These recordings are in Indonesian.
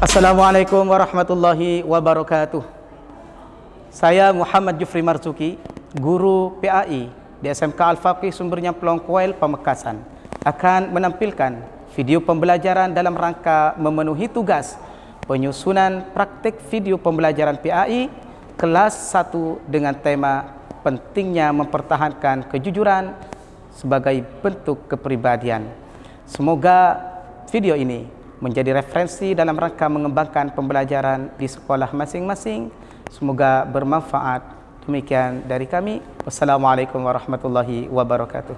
Assalamualaikum warahmatullahi wabarakatuh. Saya Muhammad Jufri Marzuki, guru PAI di SMK Al-Faqih Sumbernya Pelongkuel, Pamekasan, akan menampilkan video pembelajaran dalam rangka memenuhi tugas penyusunan praktik video pembelajaran PAI kelas 1 dengan tema pentingnya mempertahankan kejujuran sebagai bentuk kepribadian. Semoga video ini menjadi referensi dalam rangka mengembangkan pembelajaran di sekolah masing-masing. Semoga bermanfaat. Demikian dari kami. Wassalamualaikum warahmatullahi wabarakatuh.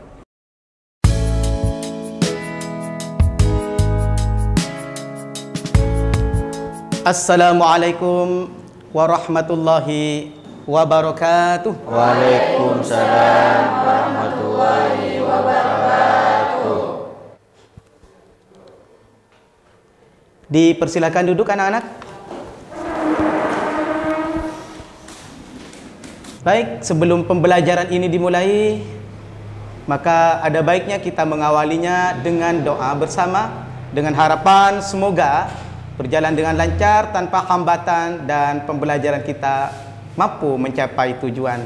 Assalamualaikum warahmatullahi wabarakatuh. Waalaikumsalam warahmatullahi wabarakatuh. Dipersilakan duduk anak-anak. Baik, sebelum pembelajaran ini dimulai, maka ada baiknya kita mengawalinya dengan doa bersama, dengan harapan semoga berjalan dengan lancar tanpa hambatan dan pembelajaran kita mampu mencapai tujuan.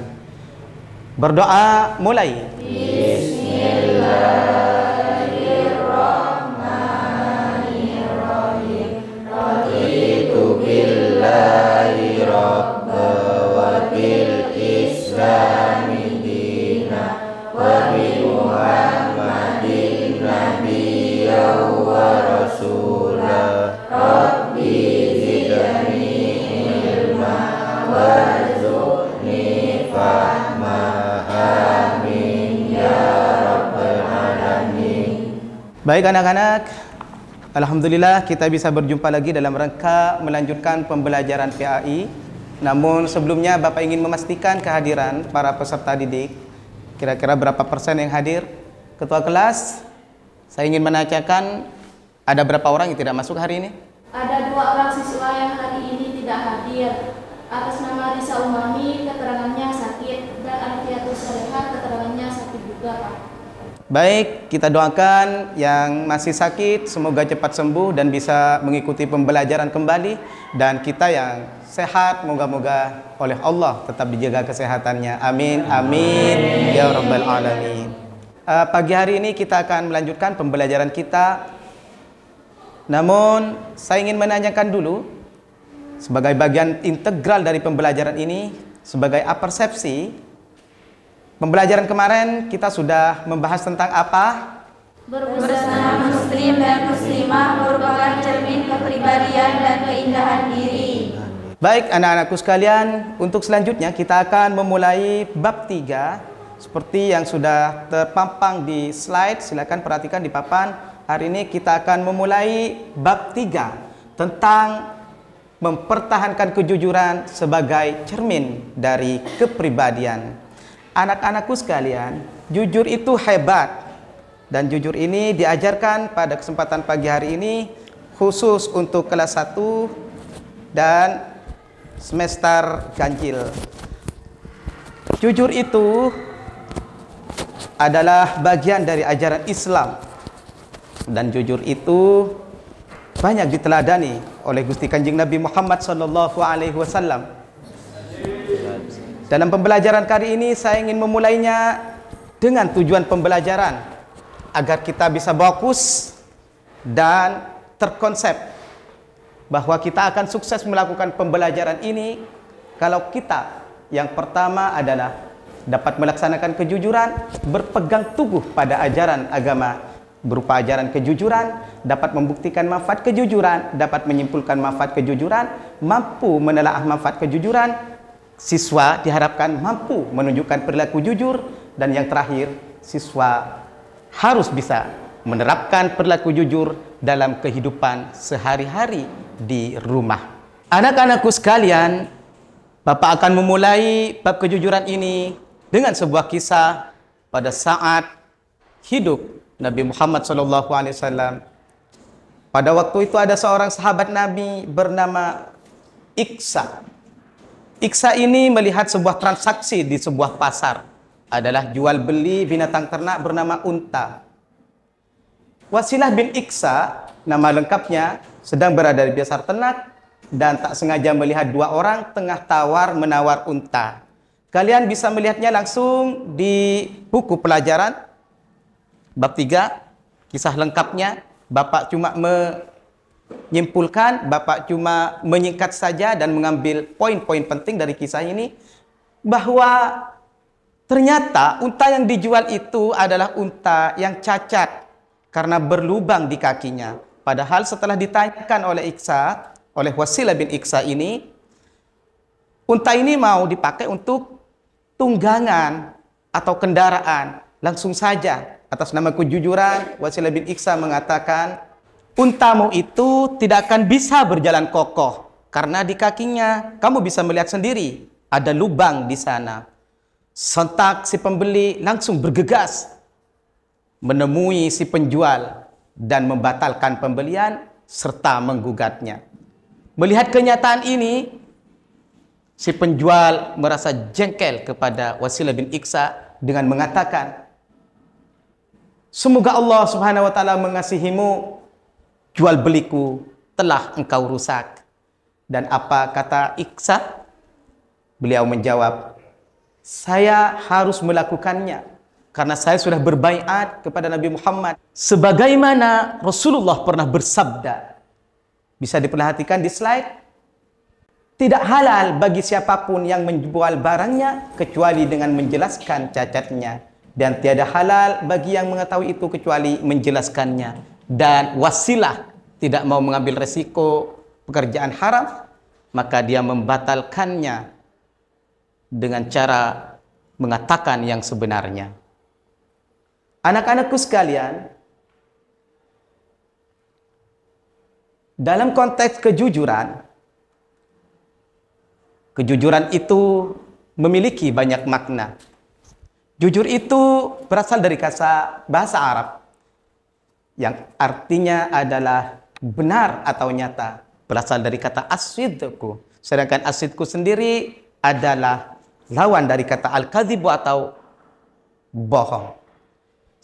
Berdoa mulai. Bismillahirrahmanirrahim. Raditu billahi rabba wa bil islami dina wa bi Muhammadin nabiyya wa rasulah. Rabbi zidni ilma warzuqni fahma. Amin ya rabbal alamin. Baik anak-anak, alhamdulillah kita bisa berjumpa lagi dalam rangka melanjutkan pembelajaran PAI. Namun sebelumnya Bapak ingin memastikan kehadiran para peserta didik. Kira-kira berapa persen yang hadir? Ketua kelas, saya ingin menanyakan, ada berapa orang yang tidak masuk hari ini? Ada 2 orang siswa yang hari ini tidak hadir. Atas nama Risa Umami, keterangannya sakit, dan Alfiatus Salehah, keterangannya sakit juga, Pak. Baik, kita doakan yang masih sakit semoga cepat sembuh dan bisa mengikuti pembelajaran kembali. Dan kita yang sehat, moga-moga oleh Allah tetap dijaga kesehatannya. Amin, amin, ya rabbal alamin. Pagi hari ini kita akan melanjutkan pembelajaran kita. Namun saya ingin menanyakan dulu, sebagai bagian integral dari pembelajaran ini, sebagai persepsi, pembelajaran kemarin kita sudah membahas tentang apa? Berbusana muslim dan muslimah merupakan cermin kepribadian dan keindahan diri. Baik anak-anakku sekalian, untuk selanjutnya kita akan memulai bab 3 seperti yang sudah terpampang di slide. Silakan perhatikan di papan. Hari ini kita akan memulai bab 3 tentang mempertahankan kejujuran sebagai cermin dari kepribadian. Anak-anakku sekalian, jujur itu hebat. Dan jujur ini diajarkan pada kesempatan pagi hari ini khusus untuk kelas 1 dan semester ganjil. Jujur itu adalah bagian dari ajaran Islam. Dan jujur itu banyak diteladani oleh Gusti Kanjeng Nabi Muhammad SAW. Dalam pembelajaran kali ini saya ingin memulainya dengan tujuan pembelajaran agar kita bisa fokus dan terkonsep bahwa kita akan sukses melakukan pembelajaran ini kalau kita yang pertama adalah dapat melaksanakan kejujuran, berpegang teguh pada ajaran agama berupa ajaran kejujuran, dapat membuktikan manfaat kejujuran, dapat menyimpulkan manfaat kejujuran, mampu menelaah manfaat kejujuran. Siswa diharapkan mampu menunjukkan perilaku jujur, dan yang terakhir, siswa harus bisa menerapkan perilaku jujur dalam kehidupan sehari-hari di rumah. Anak-anakku sekalian, Bapak akan memulai bab kejujuran ini dengan sebuah kisah pada saat hidup Nabi Muhammad SAW. Pada waktu itu ada seorang sahabat Nabi bernama Iksa. Iksa ini melihat sebuah transaksi di sebuah pasar. Adalah jual beli binatang ternak bernama unta. Wasilah bin Iksa, nama lengkapnya, sedang berada di dasar ternak dan tak sengaja melihat dua orang tengah tawar-menawar unta. Kalian bisa melihatnya langsung di buku pelajaran bab 3, kisah lengkapnya. Bapak cuma menyimpulkan, Bapak cuma menyingkat saja dan mengambil poin-poin penting dari kisah ini, bahwa ternyata unta yang dijual itu adalah unta yang cacat karena berlubang di kakinya. Padahal setelah ditanyakan oleh Wasilah bin Iksa ini, unta ini mau dipakai untuk tunggangan atau kendaraan. Langsung saja, atas nama kejujuran, Wasilah bin Iksa mengatakan, untamu itu tidak akan bisa berjalan kokoh karena di kakinya kamu bisa melihat sendiri ada lubang di sana. Sontak si pembeli langsung bergegas menemui si penjual dan membatalkan pembelian serta menggugatnya. Melihat kenyataan ini, si penjual merasa jengkel kepada Wasilah bin Iksa dengan mengatakan, semoga Allah Subhanahu wa taala mengasihimu, jual beliku telah engkau rusak. Dan apa kata Iksa? Beliau menjawab, saya harus melakukannya karena saya sudah berbaiat kepada Nabi Muhammad. Sebagaimana Rasulullah pernah bersabda, bisa diperhatikan di slide, tidak halal bagi siapapun yang menjual barangnya kecuali dengan menjelaskan cacatnya. Dan tiada halal bagi yang mengetahui itu kecuali menjelaskannya. Dan Wasilah tidak mau mengambil resiko pekerjaan haram, maka dia membatalkannya dengan cara mengatakan yang sebenarnya. Anak-anakku sekalian, dalam konteks kejujuran, kejujuran itu memiliki banyak makna. Jujur itu berasal dari kata bahasa Arab yang artinya adalah benar atau nyata. Berasal dari kata as-sidqu. Sedangkan as-sidqu sendiri adalah lawan dari kata al-kadzibu atau bohong.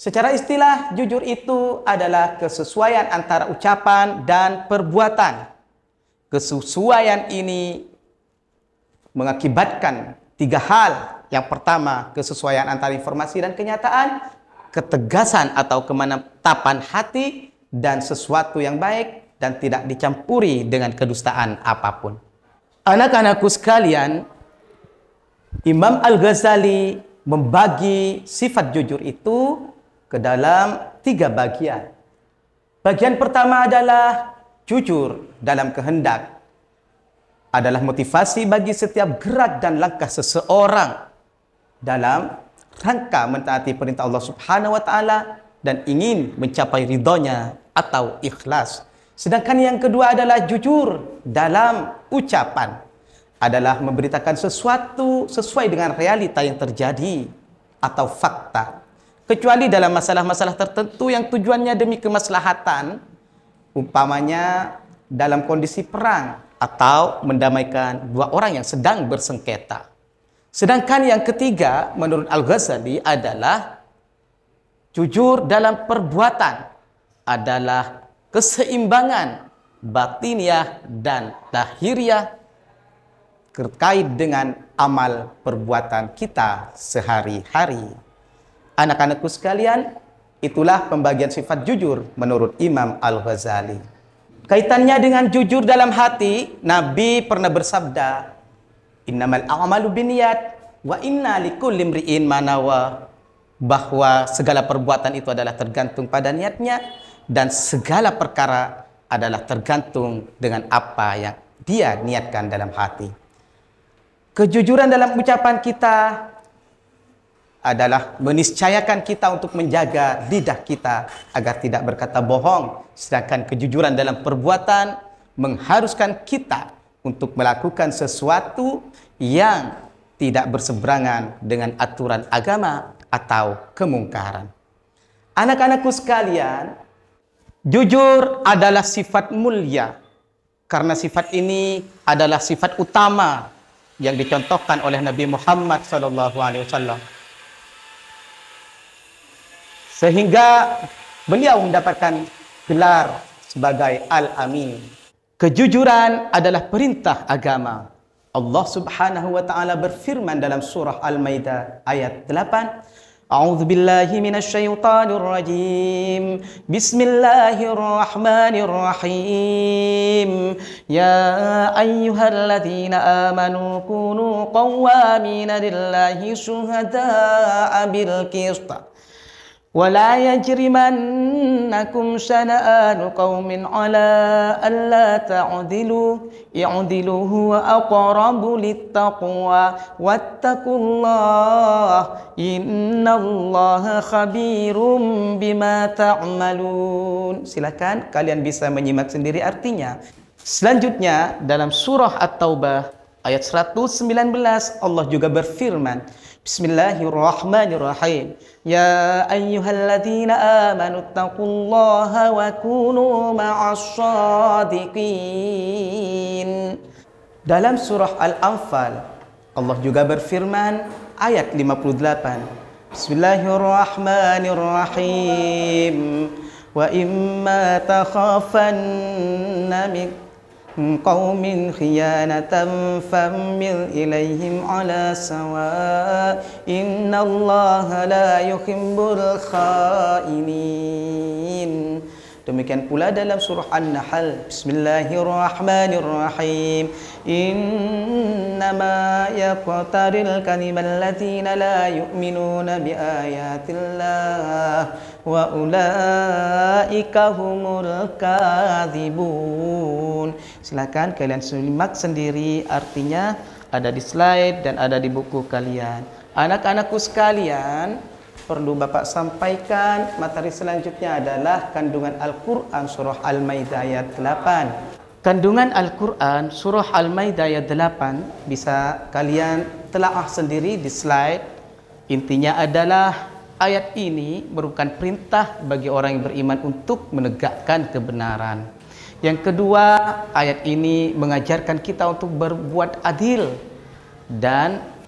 Secara istilah, jujur itu adalah kesesuaian antara ucapan dan perbuatan. Kesesuaian ini mengakibatkan 3 hal. Yang pertama, kesesuaian antara informasi dan kenyataan, ketegasan atau kemantapan hati, dan sesuatu yang baik dan tidak dicampuri dengan kedustaan apapun. Anak-anakku sekalian, Imam Al-Ghazali membagi sifat jujur itu ke dalam 3 bagian. Bagian pertama adalah jujur dalam kehendak. Adalah motivasi bagi setiap gerak dan langkah seseorang dalam rangka mentaati perintah Allah Subhanahu wa taala dan ingin mencapai ridhonya atau ikhlas. Sedangkan yang kedua adalah jujur dalam ucapan. Adalah memberitakan sesuatu sesuai dengan realita yang terjadi atau fakta. Kecuali dalam masalah-masalah tertentu yang tujuannya demi kemaslahatan, umpamanya dalam kondisi perang atau mendamaikan 2 orang yang sedang bersengketa. Sedangkan yang ketiga menurut Al-Ghazali adalah jujur dalam perbuatan, adalah keseimbangan batiniah dan lahiriah terkait dengan amal perbuatan kita sehari-hari. Anak-anakku sekalian, itulah pembagian sifat jujur menurut Imam Al-Ghazali. Kaitannya dengan jujur dalam hati, Nabi pernah bersabda, innamal a'malu binniyat wa inna likulli imri'in ma nawa, bahwa segala perbuatan itu adalah tergantung pada niatnya dan segala perkara adalah tergantung dengan apa yang dia niatkan dalam hati. Kejujuran dalam ucapan kita adalah meniscayakan kita untuk menjaga lidah kita agar tidak berkata bohong. Sedangkan kejujuran dalam perbuatan mengharuskan kita untuk melakukan sesuatu yang tidak berseberangan dengan aturan agama atau kemungkaran. Anak-anakku sekalian, jujur adalah sifat mulia karena sifat ini adalah sifat utama yang dicontohkan oleh Nabi Muhammad SAW. Sehingga beliau mendapatkan gelar sebagai Al-Amin. Kejujuran adalah perintah agama. Allah Subhanahu wa taala berfirman dalam surah Al-Maidah ayat 8, A'udzu billahi minasy syaithanir rajim. Bismillahirrahmanirrahim. Ya ayyuhalladzina amanu kunu qawwamina lillahi syuhada'a bil qist. ولا يجرمنكم شنآن قوم على ألا تعدلوا اعدلوا هو أقرب للتقوى واتقوا الله إن الله خبير بما تعملون. Silakan kalian bisa menyimak sendiri artinya. Selanjutnya dalam surah At-Taubah ayat 119 Allah juga berfirman, Bismillahirrahmanirrahim. Ya ayyuhalladzina amanu taqullaha wa kunu ma'as shadiqin. Dalam surah Al-Anfal Allah juga berfirman ayat 58. Bismillahirrahmanirrahim. Wa imma takhafanna min قوم خيانة فامل إليهم على سواء إن الله لا يحب الخائنين. Demikian pula dalam surah An-Nahl, Bismillahirrahmanirrahim. Innama yaqtaril kalimal ladzina la yu'minuna biayatillah wa ulaika humul kadzibun. Silakan kalian simak sendiri artinya, ada di slide dan ada di buku kalian. Anak-anakku sekalian, perlu Bapak sampaikan materi selanjutnya adalah kandungan Al-Quran surah Al-Maidah ayat 8. Kandungan Al-Quran surah Al-Maidah ayat 8 bisa kalian telaah sendiri di slide. Intinya adalah ayat ini merupakan perintah bagi orang yang beriman untuk menegakkan kebenaran. Yang kedua, ayat ini mengajarkan kita untuk berbuat adil dan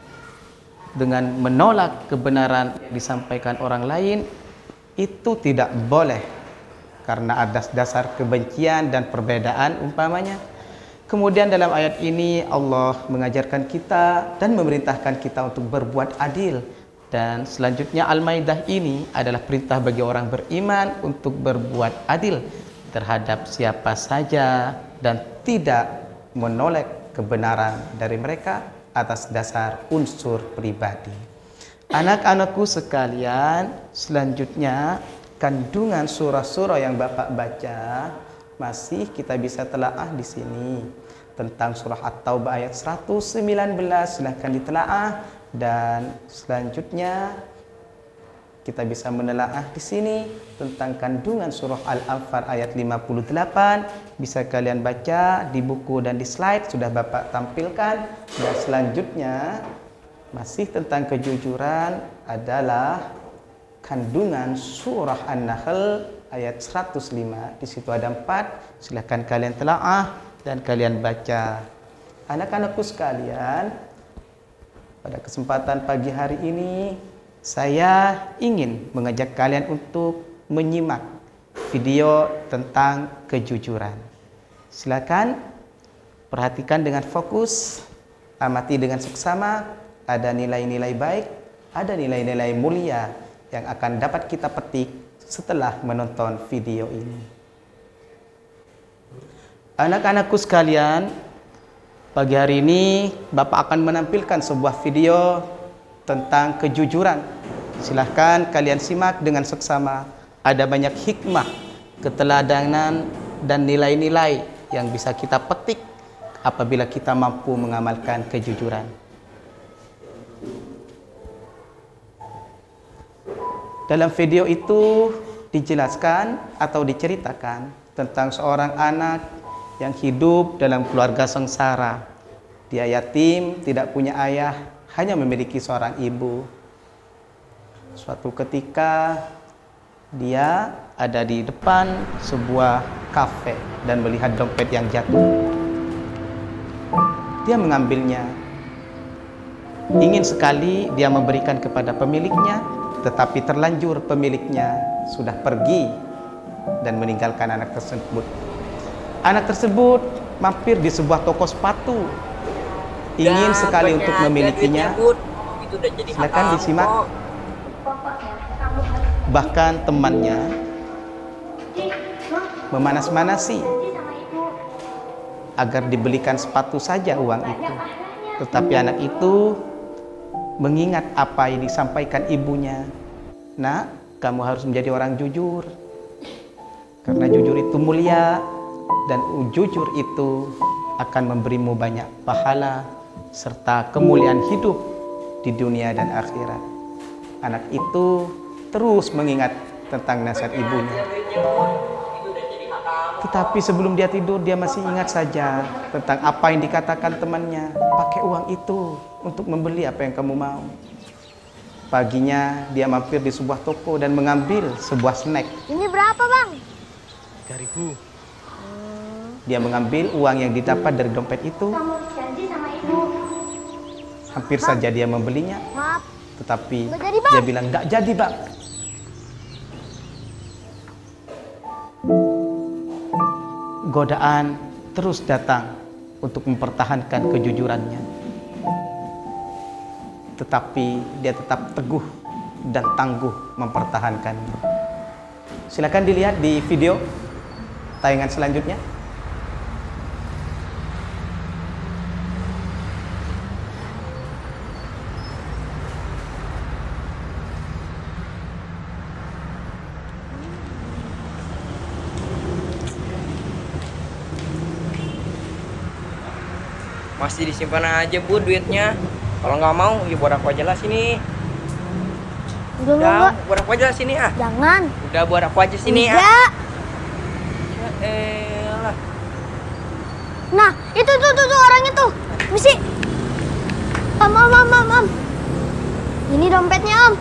dengan menolak kebenaran yang disampaikan orang lain itu tidak boleh karena ada dasar kebencian dan perbedaan umpamanya. Kemudian dalam ayat ini Allah mengajarkan kita dan memerintahkan kita untuk berbuat adil. Dan selanjutnya Al-Maidah ini adalah perintah bagi orang beriman untuk berbuat adil terhadap siapa saja dan tidak menolak kebenaran dari mereka atas dasar unsur pribadi. Anak-anakku sekalian, selanjutnya kandungan surah-surah yang Bapak baca masih kita bisa telaah di sini. Tentang surah At-Taubah ayat 119 silahkan ditelaah, dan selanjutnya kita bisa menelaah di sini tentang kandungan surah Al-Anfal ayat 58. Bisa kalian baca di buku dan di slide sudah Bapak tampilkan. Dan selanjutnya masih tentang kejujuran adalah kandungan surah An-Nahl ayat 105. Di situ ada 4. Silahkan kalian telaah dan kalian baca. Anak-anakku sekalian, pada kesempatan pagi hari ini saya ingin mengajak kalian untuk menyimak video tentang kejujuran. Silakan perhatikan dengan fokus, amati dengan seksama. Ada nilai-nilai baik, ada nilai-nilai mulia yang akan dapat kita petik setelah menonton video ini. Anak-anakku sekalian, pagi hari ini Bapak akan menampilkan sebuah video tentang kejujuran. Silahkan kalian simak dengan seksama. Ada banyak hikmah, keteladanan, dan nilai-nilai yang bisa kita petik apabila kita mampu mengamalkan kejujuran. Dalam video itu dijelaskan atau diceritakan tentang seorang anak yang hidup dalam keluarga sengsara. Dia yatim, tidak punya ayah, hanya memiliki seorang ibu. Suatu ketika dia ada di depan sebuah kafe dan melihat dompet yang jatuh. Dia mengambilnya. Ingin sekali dia memberikan kepada pemiliknya, tetapi terlanjur pemiliknya sudah pergi dan meninggalkan anak tersebut. Anak tersebut mampir di sebuah toko sepatu, ingin sekali untuk memilikinya. Silakan disimak. Bahkan temannya memanas-manasi agar dibelikan sepatu saja uang itu. Tetapi anak itu mengingat apa yang disampaikan ibunya. Nak, kamu harus menjadi orang jujur. Karena jujur itu mulia, dan jujur itu akan memberimu banyak pahala serta kemuliaan hidup di dunia dan akhirat. Anak itu terus mengingat tentang nasihat ibunya. Tetapi sebelum dia tidur, dia masih ingat saja tentang apa yang dikatakan temannya. Pakai uang itu untuk membeli apa yang kamu mau. Paginya dia mampir di sebuah toko dan mengambil sebuah snack. Ini berapa, Bang? 3.000. Dia mengambil uang yang didapat dari dompet itu. Kamu janji sama ibu. Hampir saja dia membelinya. Maaf. Tetapi Nggak jadi, Bang. dia bilang, nggak jadi, Bang. Godaan terus datang untuk mempertahankan kejujurannya. Tetapi dia tetap teguh dan tangguh mempertahankannya. Silakan dilihat di video tayangan selanjutnya. Masih disimpan aja Bu duitnya. Kalau nggak mau, ya buat aku aja lah sini. Udah, Udah, Mbak. buat aku aja lah sini ah. Jangan. Udah buat aku aja sini ah. Udah. Ya elah. Nah, itu tuh orang itu. Misi. Om. Ini dompetnya, Om.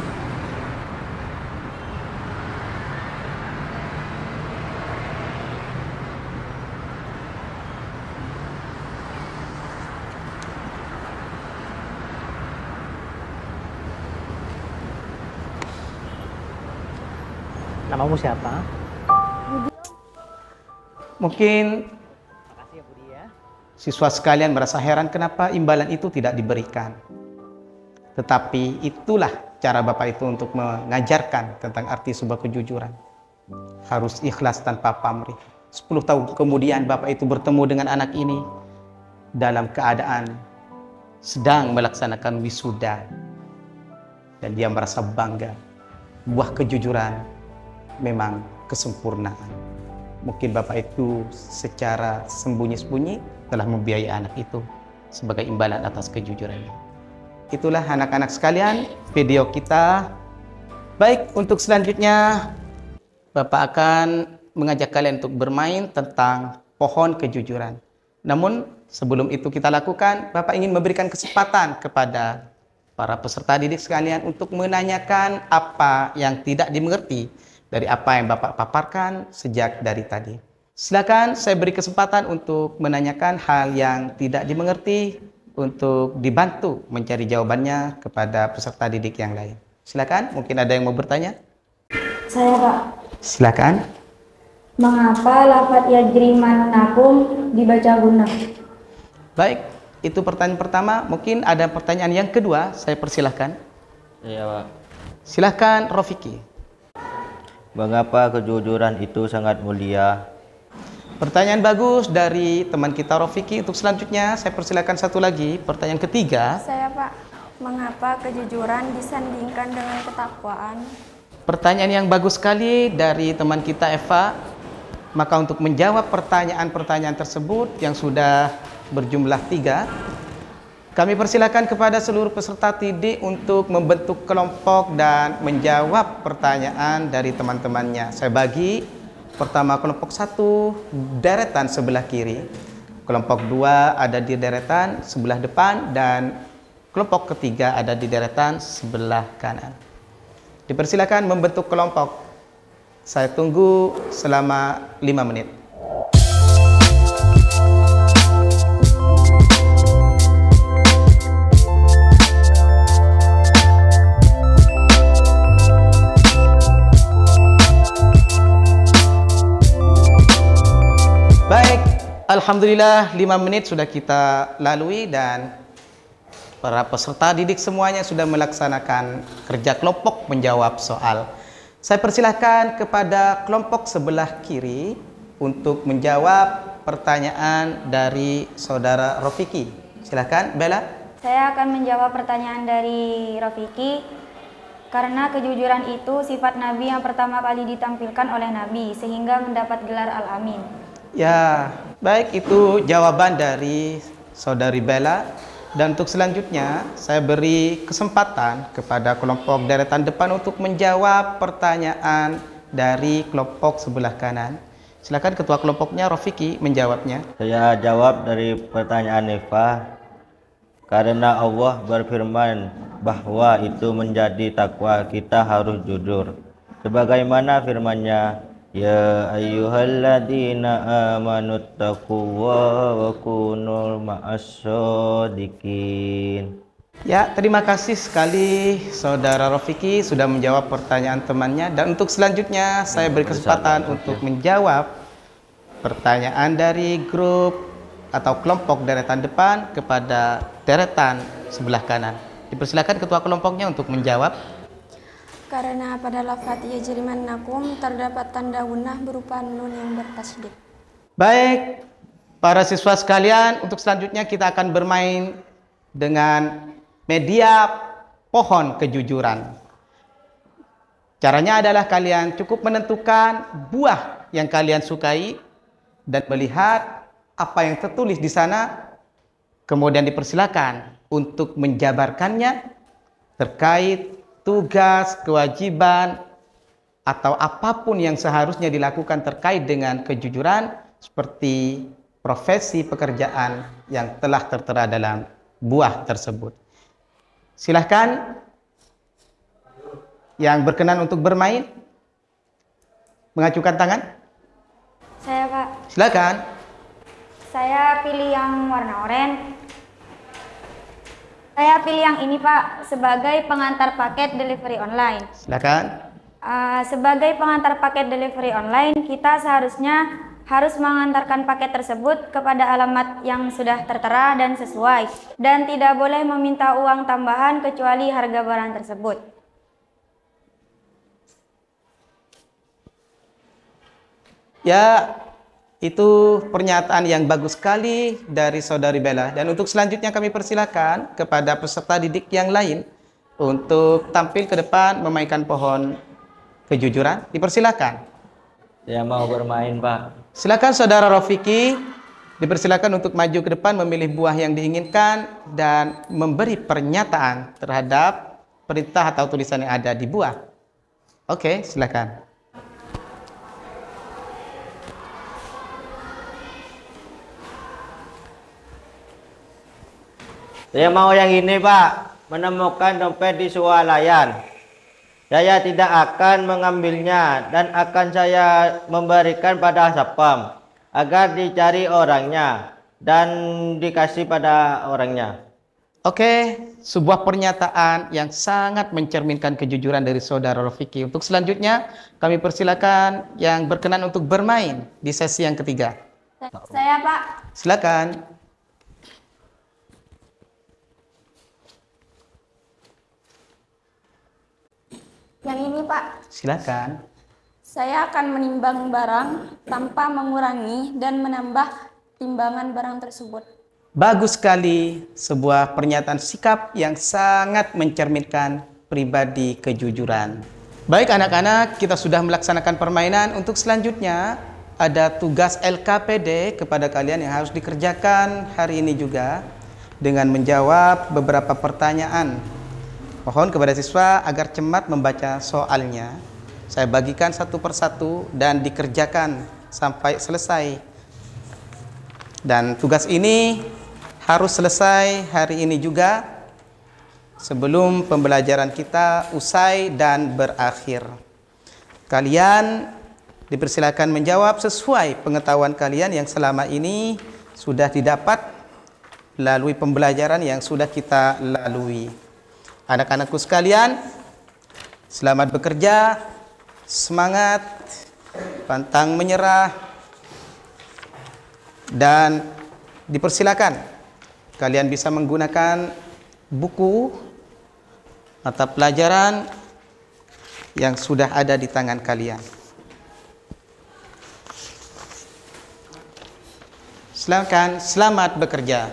Namamu siapa? Mungkin Makasih ya Budi ya. siswa sekalian merasa heran kenapa imbalan itu tidak diberikan. Tetapi itulah cara Bapak itu untuk mengajarkan tentang arti sebuah kejujuran. Harus ikhlas tanpa pamrih. 10 tahun kemudian Bapak itu bertemu dengan anak ini dalam keadaan sedang melaksanakan wisuda. Dan dia merasa bangga. Buah kejujuran memang kesempurnaan. Mungkin Bapak itu secara sembunyi-sembunyi telah membiayai anak itu sebagai imbalan atas kejujurannya. Itulah anak-anak sekalian video kita. Baik, untuk selanjutnya Bapak akan mengajak kalian untuk bermain tentang pohon kejujuran. Namun sebelum itu kita lakukan, Bapak ingin memberikan kesempatan kepada para peserta didik sekalian untuk menanyakan apa yang tidak dimengerti dari apa yang Bapak paparkan sejak dari tadi. Silakan saya beri kesempatan untuk menanyakan hal yang tidak dimengerti untuk dibantu mencari jawabannya kepada peserta didik yang lain. Silakan, mungkin ada yang mau bertanya? Saya Pak. Silakan. Mengapa lafaz yajrimannakum dibaca guna? Baik, itu pertanyaan pertama. Mungkin ada pertanyaan yang kedua, saya persilahkan. Iya, Pak. Silakan Rofiki. Mengapa kejujuran itu sangat mulia? Pertanyaan bagus dari teman kita Rofiki. Untuk selanjutnya saya persilakan satu lagi, pertanyaan ketiga. Saya Pak, mengapa kejujuran disandingkan dengan ketakwaan? Pertanyaan yang bagus sekali dari teman kita Eva. Maka untuk menjawab pertanyaan-pertanyaan tersebut yang sudah berjumlah 3, kami persilakan kepada seluruh peserta didik untuk membentuk kelompok dan menjawab pertanyaan dari teman-temannya. Saya bagi, pertama kelompok 1 deretan sebelah kiri, kelompok 2 ada di deretan sebelah depan, dan kelompok ketiga ada di deretan sebelah kanan. Dipersilakan membentuk kelompok. Saya tunggu selama 5 menit. alhamdulillah 5 menit sudah kita lalui dan para peserta didik semuanya sudah melaksanakan kerja kelompok menjawab soal. Saya persilahkan kepada kelompok sebelah kiri untuk menjawab pertanyaan dari saudara Rofiki. Silakan, Bella. Saya akan menjawab pertanyaan dari Rafiki. Karena kejujuran itu sifat Nabi yang pertama kali ditampilkan oleh Nabi sehingga mendapat gelar Al-Amin. Ya, baik, itu jawaban dari saudari Bella. Dan untuk selanjutnya saya beri kesempatan kepada kelompok deretan depan untuk menjawab pertanyaan dari kelompok sebelah kanan. Silakan ketua kelompoknya Rofiki menjawabnya. Saya jawab dari pertanyaan Eva. Karena Allah berfirman bahwa itu menjadi takwa kita harus jujur. Sebagaimana firman-Nya, ya ayyuhalladzina amanu taqullaha wa kunu ma'as-shodiqin. Ya, terima kasih sekali saudara Rofiki sudah menjawab pertanyaan temannya. Dan untuk selanjutnya saya beri kesempatan untuk menjawab pertanyaan dari grup atau kelompok deretan depan kepada deretan sebelah kanan. Dipersilakan ketua kelompoknya untuk menjawab. Karena pada lafaz yajrimannakum terdapat tanda gunnah berupa nun yang bertasydid. Baik, para siswa sekalian, untuk selanjutnya kita akan bermain dengan media pohon kejujuran. Caranya adalah kalian cukup menentukan buah yang kalian sukai dan melihat apa yang tertulis di sana, kemudian dipersilakan untuk menjabarkannya terkait tugas, kewajiban, atau apapun yang seharusnya dilakukan terkait dengan kejujuran seperti profesi pekerjaan yang telah tertera dalam buah tersebut. Silahkan yang berkenan untuk bermain mengajukan tangan. Saya, Pak. Silakan. Saya pilih yang warna oranye. Saya pilih yang ini, Pak, sebagai pengantar paket delivery online. Silakan. Sebagai pengantar paket delivery online, kita seharusnya harus mengantarkan paket tersebut kepada alamat yang sudah tertera dan sesuai, dan tidak boleh meminta uang tambahan kecuali harga barang tersebut. Ya, itu pernyataan yang bagus sekali dari saudari Bella. Dan untuk selanjutnya kami persilakan kepada peserta didik yang lain untuk tampil ke depan memainkan pohon kejujuran. Dipersilakan. Saya mau bermain, Pak. Silakan saudara Rofiki, dipersilakan untuk maju ke depan memilih buah yang diinginkan dan memberi pernyataan terhadap perintah atau tulisan yang ada di buah. Oke, silakan. Saya mau yang ini, Pak. Menemukan dompet di swalayan. Saya tidak akan mengambilnya dan akan saya memberikan pada satpam agar dicari orangnya dan dikasih pada orangnya. Oke, sebuah pernyataan yang sangat mencerminkan kejujuran dari saudara Rofiki. Untuk selanjutnya kami persilakan yang berkenan untuk bermain di sesi yang ketiga. Saya, Pak. Silakan. Yang ini, Pak. Silakan. Saya akan menimbang barang tanpa mengurangi dan menambah timbangan barang tersebut. Bagus sekali, sebuah pernyataan sikap yang sangat mencerminkan pribadi kejujuran. Baik anak-anak, kita sudah melaksanakan permainan. Untuk selanjutnya ada tugas LKPD kepada kalian yang harus dikerjakan hari ini juga dengan menjawab beberapa pertanyaan. Mohon kepada siswa agar cermat membaca soalnya. Saya bagikan satu persatu dan dikerjakan sampai selesai. Dan tugas ini harus selesai hari ini juga sebelum pembelajaran kita usai dan berakhir. Kalian dipersilakan menjawab sesuai pengetahuan kalian yang selama ini sudah didapat melalui pembelajaran yang sudah kita lalui. Anak-anakku sekalian, selamat bekerja, semangat, pantang menyerah, Dan dipersilakan kalian bisa menggunakan buku mata pelajaran yang sudah ada di tangan kalian. Silakan, selamat bekerja.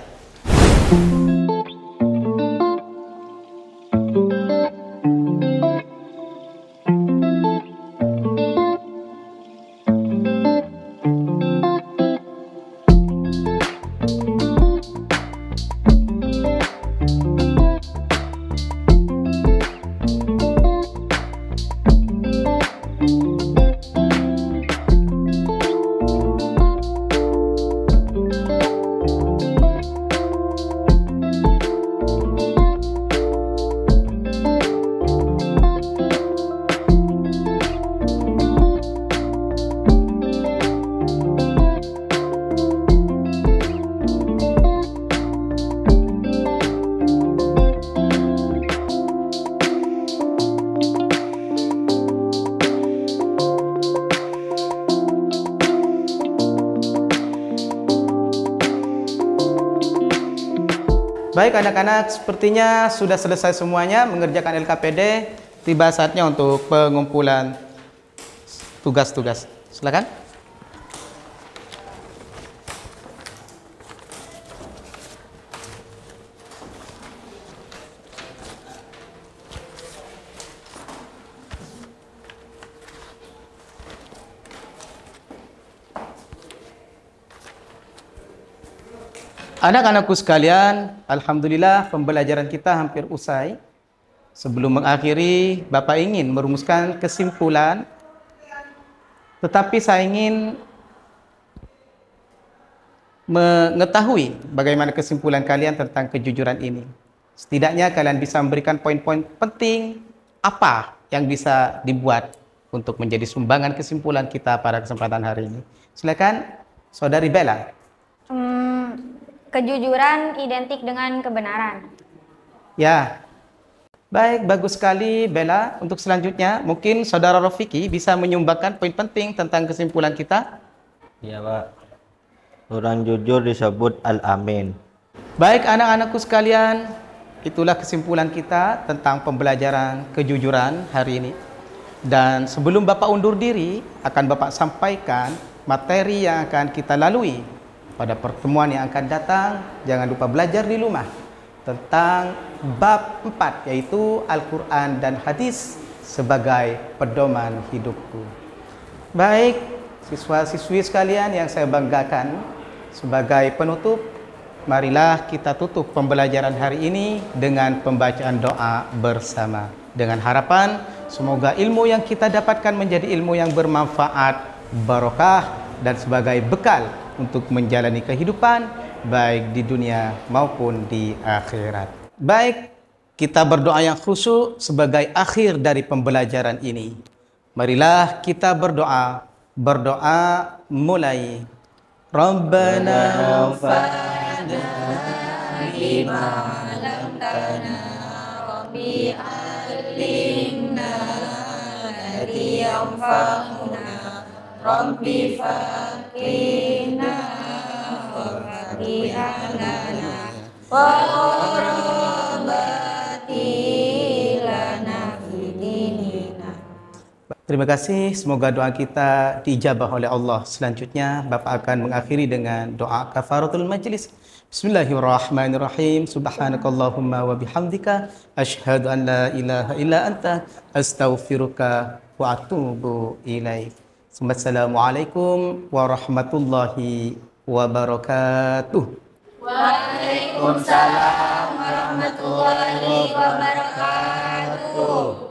Baik anak-anak, sepertinya sudah selesai semuanya mengerjakan LKPD. Tiba saatnya untuk pengumpulan tugas-tugas. Silakan. Anak-anakku sekalian, alhamdulillah pembelajaran kita hampir usai. Sebelum mengakhiri, Bapak ingin merumuskan kesimpulan, tetapi saya ingin mengetahui bagaimana kesimpulan kalian tentang kejujuran ini. Setidaknya kalian bisa memberikan poin-poin penting apa yang bisa dibuat untuk menjadi sumbangan kesimpulan kita pada kesempatan hari ini. Silakan, Saudari Bella. Kejujuran identik dengan kebenaran. Ya, baik, bagus sekali Bella. Untuk selanjutnya, mungkin Saudara Rofiki bisa menyumbangkan poin penting tentang kesimpulan kita. Iya Pak. Orang jujur disebut Al-Amin. Baik anak-anakku sekalian, itulah kesimpulan kita tentang pembelajaran kejujuran hari ini. Dan sebelum Bapak undur diri, akan Bapak sampaikan materi yang akan kita lalui pada pertemuan yang akan datang. Jangan lupa belajar di rumah tentang bab 4, yaitu Al-Quran dan Hadis sebagai pedoman hidupku. Baik, siswa-siswi sekalian yang saya banggakan, sebagai penutup, marilah kita tutup pembelajaran hari ini dengan pembacaan doa bersama. Dengan harapan, semoga ilmu yang kita dapatkan menjadi ilmu yang bermanfaat, barokah, dan sebagai bekal untuk menjalani kehidupan baik di dunia maupun di akhirat. Baik, kita berdoa yang khusyuk sebagai akhir dari pembelajaran ini. Marilah kita berdoa. Berdoa mulai. Rabbana anfa'na bima 'allamtana Rabbi 'allimna alladhi yanfa'una Rabbi faqina warhamna wa rahmati lana fidinina. Terima kasih, semoga doa kita diijabah oleh Allah. Selanjutnya Bapak akan mengakhiri dengan doa kafaratul majlis. Bismillahirrahmanirrahim. Subhanakallahumma wa bihamdika asyhadu an la ilaha illa anta astaghfiruka wa atubu ilaik. Assalamualaikum warahmatullahi wabarakatuh. Waalaikumsalam warahmatullahi wabarakatuh.